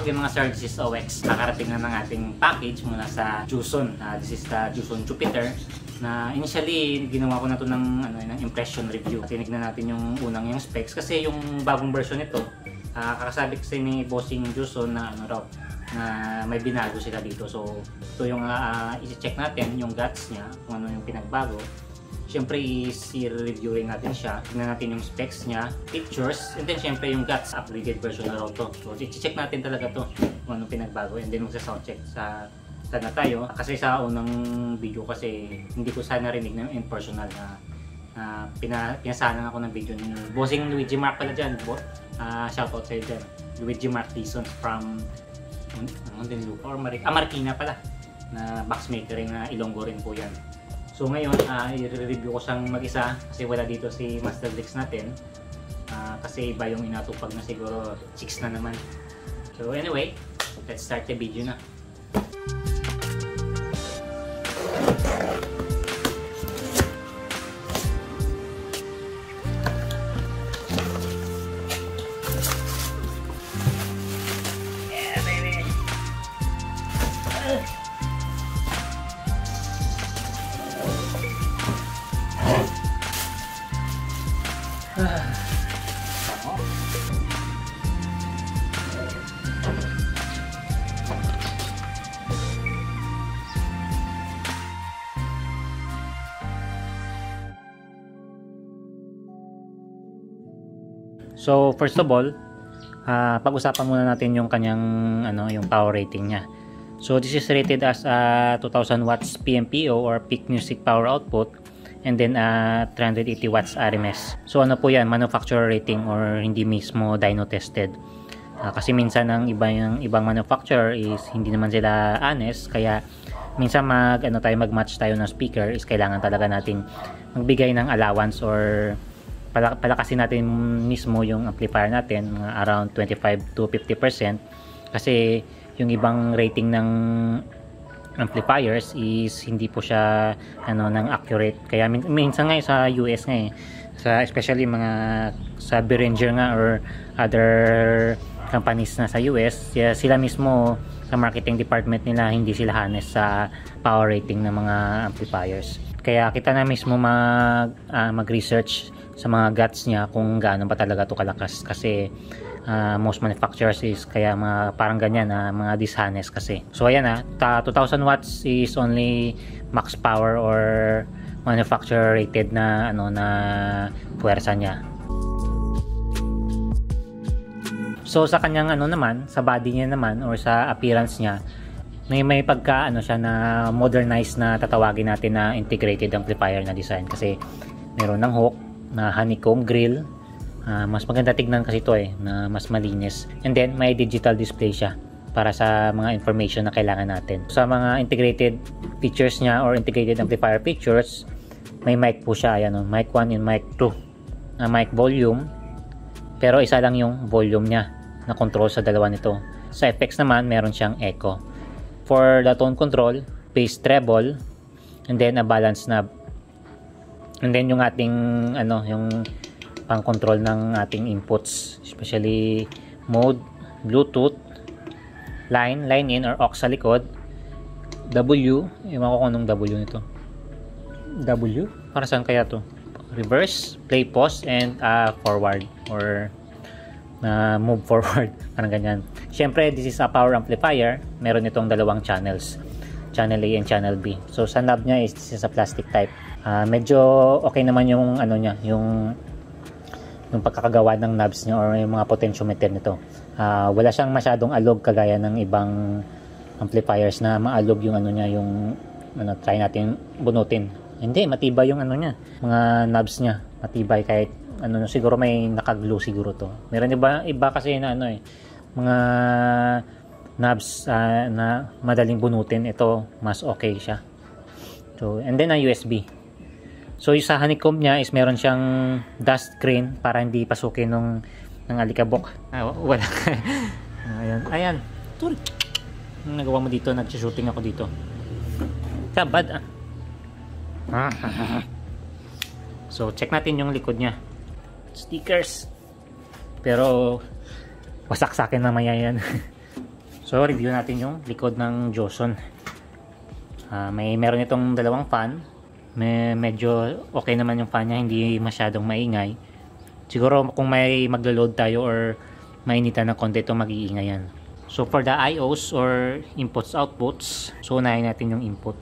yung mga sir, this is OX. Nakarating na ng ating package mula sa Juson. This is the Juson Jupiter. Na initially, ginawa ko na to ng impression review. Tinignan natin yung unang yung specs kasi yung bagong version nito, kakasabi kasi ni Bossing Juson na na may binago sila dito. So, ito yung i-check natin yung guts niya, kung ano yung pinagbago. Siyempre, i-reviewin natin siya. Tingnan natin yung specs niya, pictures, and then siyempre yung guts, upgraded version na raw to. So, i-check natin talaga to kung ano pinagbago, and then magsa-sound check sa na tayo. Kasi sa unang video kasi hindi ko sana rinig ng impersonal na pinasanan ako ng video ni Bossing Luigi Mark pala dyan. Shoutout sa'yo dyan. Luigi Mark Dizon from Muntinlupa or Marikina pala, na boxmaker na Ilonggo rin po yan. So ngayon, i-review ko siyang mag-isa kasi wala dito si Master Dix natin, kasi iba yung inatupag na, siguro chicks na naman. So anyway, let's start the video na. So first of all, pag-usapan muna natin yung kanyang yung power rating niya. So this is rated as 2000 watts PMPO or peak music power output, and then 380 watts RMS. So ano po yan, manufacturer rating or hindi mismo dyno tested. Kasi minsan ang ibang manufacturer is hindi naman sila honest, kaya minsan mag-match tayo ng speaker is kailangan talaga nating magbigay ng allowance or palakasin natin mismo yung amplifier natin, around 25 to 50%, kasi yung ibang rating ng amplifiers is hindi po siya ng accurate. Kaya minsan nga sa US nga especially sa Behringer nga or other companies na sa US, sila mismo sa marketing department nila hindi sila honest sa power rating ng mga amplifiers. Kaya kita na mismo mag-research sa mga guts niya kung gaano ba talaga to kalakas, kasi most manufacturers is kaya parang ganyan mga dishonest kasi. So ayan 2000 watts is only max power or manufacturer rated na na puwersa niya. So sa kanyang naman, sa body niya naman or sa appearance niya, may pagka siya na modernized na tatawagin natin na integrated amplifier na design, kasi meron ng hook na honeycomb grill. Mas maganda tignan kasi ito na mas malinis, and then may digital display siya para sa mga information na kailangan natin. Sa mga integrated features niya or integrated amplifier features, may mic po siya, mic 1 and mic 2, mic volume, pero isa lang yung volume niya na control sa dalawa nito. Sa effects naman, meron siyang echo. For the tone control, bass treble, and then a balance knob. And then yung ating yung pang-control ng ating inputs, especially mode, Bluetooth, line in or aux sa likod, W, ewan ko kung anong W nito. W? Para saan kaya to? Reverse, play, pause, and forward or move forward, parang ganyan. Syempre, this is a power amplifier. Meron itong dalawang channels, channel A and channel B. So sa knob niya this is a plastic type. Medyo okay naman yung niya, yung pagkakagawa ng knobs niya or yung mga potentiometer nito. Wala siyang masyadong alog kagaya ng ibang amplifiers na maalog yung niya, yung try natin bunutin. Hindi, matibay yung niya, mga knobs niya, matibay kahit siguro may naka-glue siguro to. Meron iba kasi na mga knobs na madaling bunutin. Ito mas okay siya. So and then USB. So yung sa honeycomb niya is meron siyang dust screen para hindi pasukin ng alikabok. Wala. Ayan. Tul. Nagawa mo dito, nag-shooting ako dito. Kabad So check natin yung likod niya. Stickers. Pero wasak sa akin mamaya yan. So review natin yung likod ng Joson. Meron itong dalawang fan. Medyo okay naman yung fan niya, hindi masyadong maingay. Siguro kung may maglo-load tayo or mainitan ng konti ito, mag-iingay yan. So for the IOs or inputs outputs, so unahin natin yung input.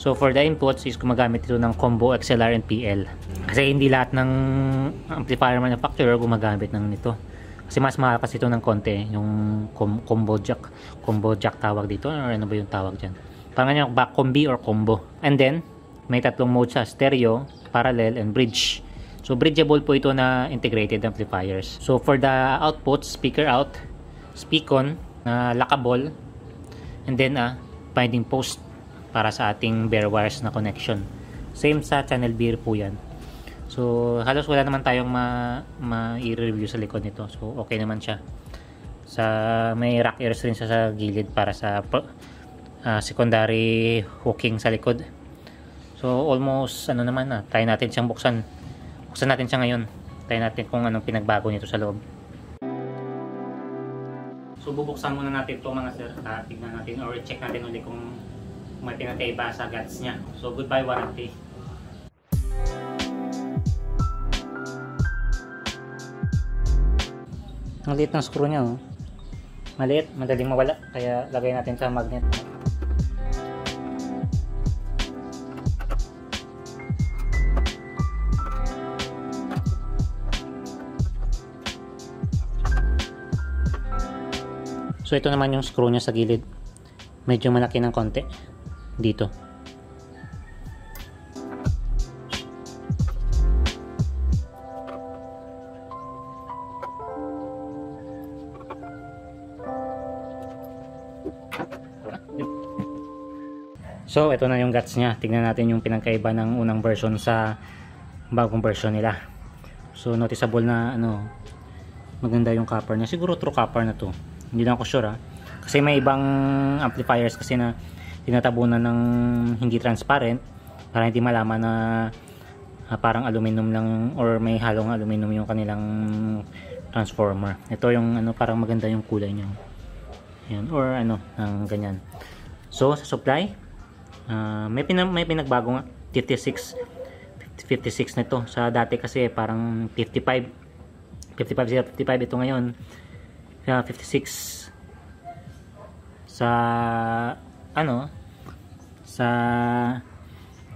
So for the inputs is gumagamit ito ng combo XLR and PL. Kasi hindi lahat ng amplifier manufacturer gumagamit ng nito. Kasi mas mahal kasi ito ng konti, yung combo jack tawag dito, or ano ba yung tawag dyan. Parang yung back combi or combo. And then may tatlong modes sa stereo, parallel, and bridge. So bridgeable po ito na integrated amplifiers. So for the outputs, speaker out, speak-on, lockable, and then binding post para sa ating bare wires na connection. Same sa channel B po yan. So halos wala naman tayong ma-i-review sa likod nito. So okay naman siya. May rack ears rin siya sa gilid para sa secondary hooking sa likod. So almost naman try natin siyang buksan. Buksan natin siya ngayon. Try natin kung anong pinagbago nito sa loob. So bubuksan muna natin ito mga sir. Tignan natin or check natin ulit kung may pinataiba sa guts niya. So goodbye warranty. Ang liit ng screw niya oh. Maliit, madaling mawala. Kaya lagay natin sa magnet. So ito naman yung screw niya sa gilid. Medyo malaki ng konti dito. So ito na yung guts niya. Tignan natin yung pinagkaiba ng unang version sa bagong version nila. So noticeable na maganda yung copper niya. Siguro true copper na to. Hindi na ako sure kasi may ibang amplifiers kasi na tinatabunan ng hindi transparent para hindi malaman na parang aluminum lang or may halong aluminum yung kanilang transformer. Ito yung parang maganda yung kulay niya. Yan, or ng ganyan. So sa supply may pinagbago nga 56 nito. Sa dati kasi parang 55 ito ngayon. 56 sa sa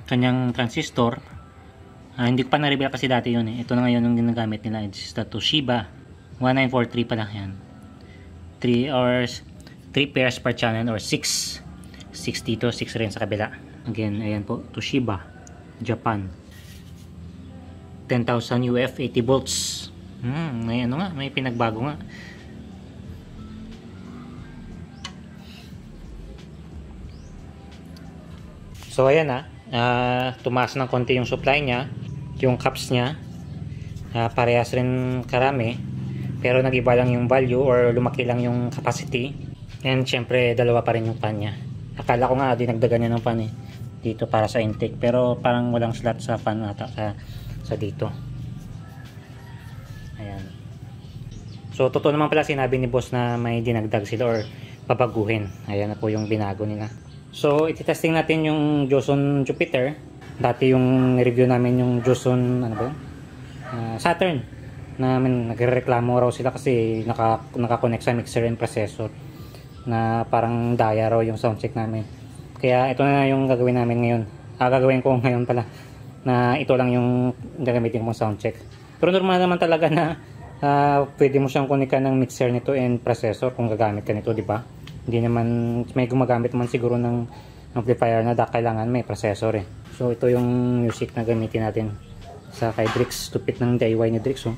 kanyang transistor. Hindi ko pa na-reveal kasi dati yun eh. Ito na ngayon yung ginagamit nila. This is the Toshiba 1943 pala yan. 3 pairs per channel or 6 dito, 6 rin sa kabila. Again, ayan po, Toshiba Japan 10,000 UF 80 volts. May pinagbago nga. So ayan tumaas ng konti yung supply niya, yung caps niya parehas rin karami, pero nag-iba lang yung value or lumaki lang yung capacity, and syempre dalawa pa rin yung fan niya. Akala ko nga dinagdagan niya ng fan dito para sa intake, pero parang walang slot sa fan ata sa dito. Ayan. So totoo naman pala sinabi ni boss na may dinagdag sila or babaguhin. Ayan na po yung binago nila. So, iti-testing natin yung Joson Jupiter. Dati yung review namin yung Joson, Saturn. Nagrereklamo raw sila kasi nakakonect sa mixer and processor. Na parang daya raw yung soundcheck namin. Kaya ito na yung gagawin namin ngayon. Gagawin ko ngayon pala. Na ito lang yung gagamitin kong soundcheck. Pero normal naman talaga na pwede mo siyang kunikan ng mixer nito and processor kung gagamit ka nito, di ba? Hindi naman, may gumagamit naman siguro ng amplifier na kailangan may processor eh. So ito yung music na gamitin natin sa kay Drix. Stupid ng DIY ni Drix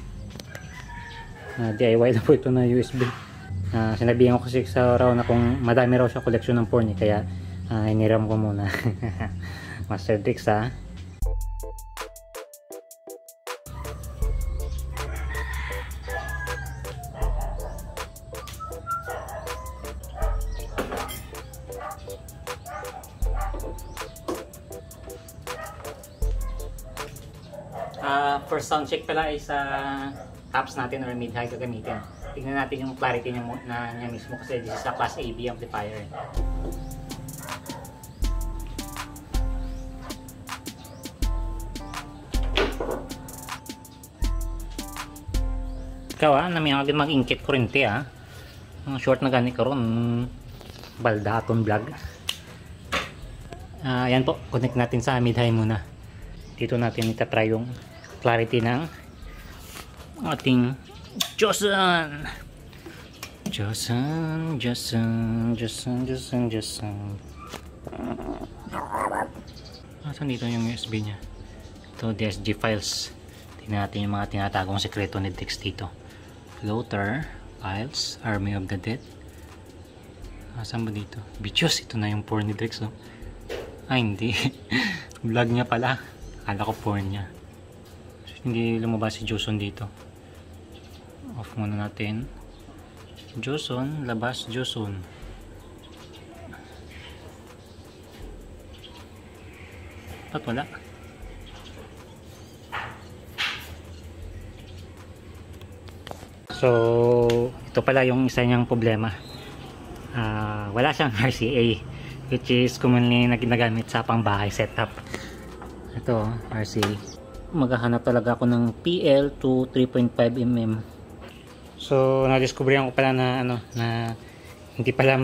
DIY na po ito na USB. Sinabihan ko kasi sa raw na kung madami raw siya collection ng porn kaya iniram ko muna. Master Drix first sound check pala is tops natin or mid-high gagamitin. tingnan natin yung clarity niya mismo kasi this is a class AB amplifier. Ikaw namiyagin mag-ingkit kurente ang short na gani karon balda aton vlog. Yan po, connect natin sa mid-high muna. Dito natin itatry yung clarity ng ating Joson. Asan dito yung USB nya? Ito, DSG files. Tingnan natin yung mga tinatagong sekreto ni Dix dito. Floater, files, Army of the Dead. Asan ba dito? Bichos, ito na yung porn ni Dix, no? Hindi. Vlog niya pala. Akala ko porn niya. Hindi lumabas si Joson dito. Off muna natin. Joson, labas Joson. Ba't wala? So, ito pala yung isa niyang problema. Wala siyang RCA, which is commonly na ginagamit sa pangbahay setup. Ito, RCA. Maghahanap talaga ako ng PL to 3.5 mm. So, na-discoveryan ko pala na na hindi pala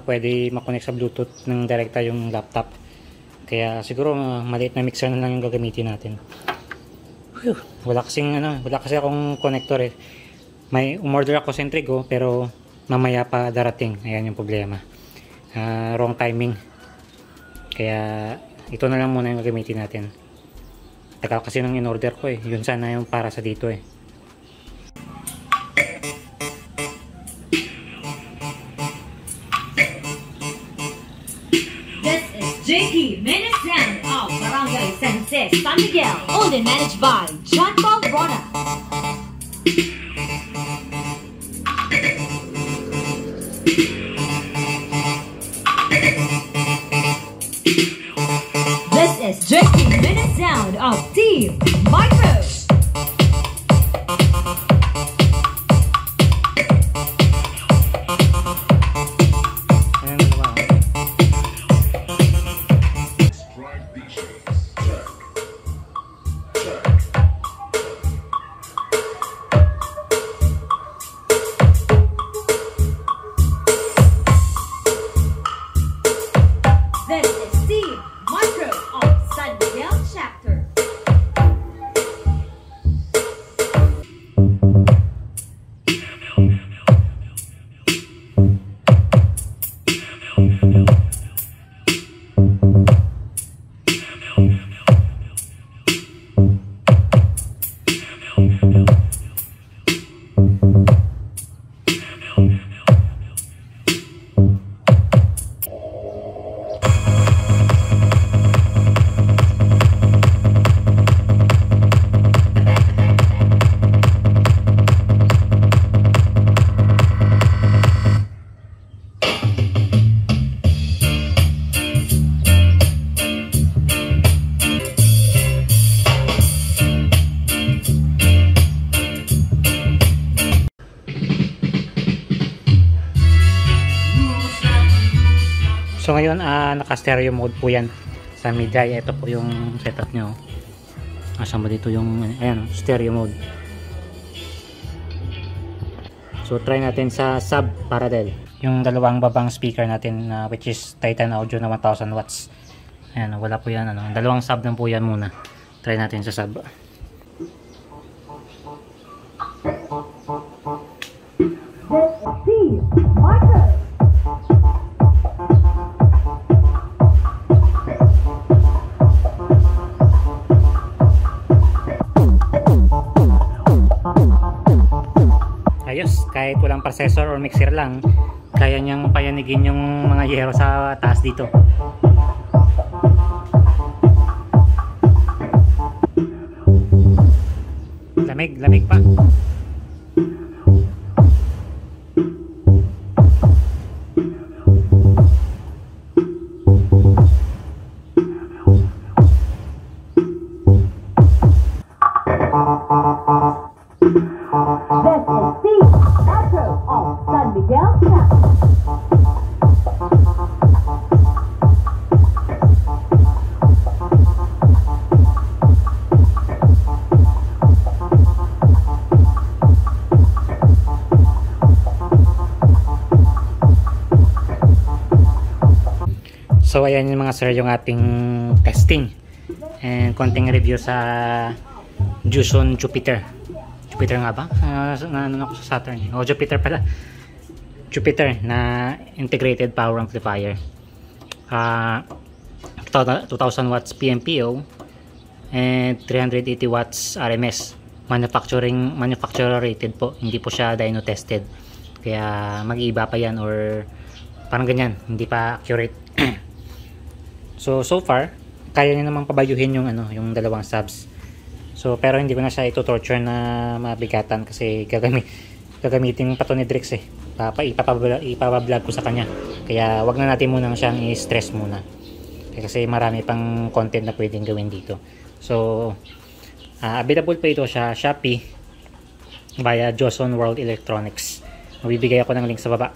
pwede makonect sa Bluetooth ng direkta yung laptop. Kaya siguro maliit na mixer na lang yung gagamitin natin. Wala kasi akong connector eh. May umorder ako sa Intrigo pero mamaya pa darating. Ayan yung problema. Wrong timing. Kaya ito na lang muna yung gagamitin natin. Tagal kasi nang in-order ko eh. Yun sana yung para sa dito eh. This is Jakey Minisan of Barangay San Jose, San Miguel, owned and managed by John Paul Rona. This is Jakey Minisan of Team Micro. This is Team Micro of San Miguel Chapter. So ngayon naka-stereo mode po yan sa mid-high. Ito po yung setup nyo. Asan ba dito yung ayan, stereo mode. So try natin sa sub parallel. Yung dalawang babang speaker natin which is Titan Audio na 1000 watts. Ayan, wala po yan. Dalawang sub lang po yan muna. Try natin sa sub. Team Micro. Ayos, kahit walang processor or mixer lang, kaya niyang payanigin yung mga yero sa taas dito. Lamig pa. This is Team Micro. So ayan yung mga sir yung ating testing and konting review sa Juson Jupiter. Jupiter nga ba? Ano ako sa Saturn. Jupiter pala. Jupiter na integrated power amplifier. 2000 watts PMPO and 380 watts RMS. Manufacturer rated po, hindi po siya dyno tested, kaya mag-iiba pa yan or parang ganyan, hindi pa accurate. so far kaya niya namang pabayuhin yung yung dalawang subs. So pero hindi ko na siya ito-torture na mabigatan kasi gagamitin pa to ni Drix ipapablog ko sa kanya, kaya wag na natin muna siyang i-stress muna kasi marami pang content na pwedeng gawin dito. So available pa ito sa Shopee via Joson World Electronics. Mabibigay ako ng link sa baba.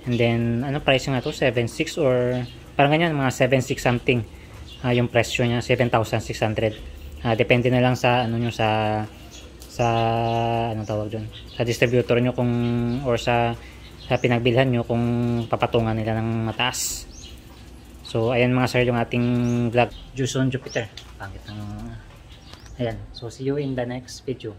And then, ano price nga to? 7.6 or parang ganyan, mga 7.6 something. Yung presyo niya, 7,600. Depende na lang sa ano nyo, sa anong tawag dun? Sa distributor nyo kung or sa pinagbilhan nyo kung papatungan nila ng mataas. So, ayan mga sir yung ating vlog. Juson Jupiter. Pangit ng ayan. So, see you in the next video.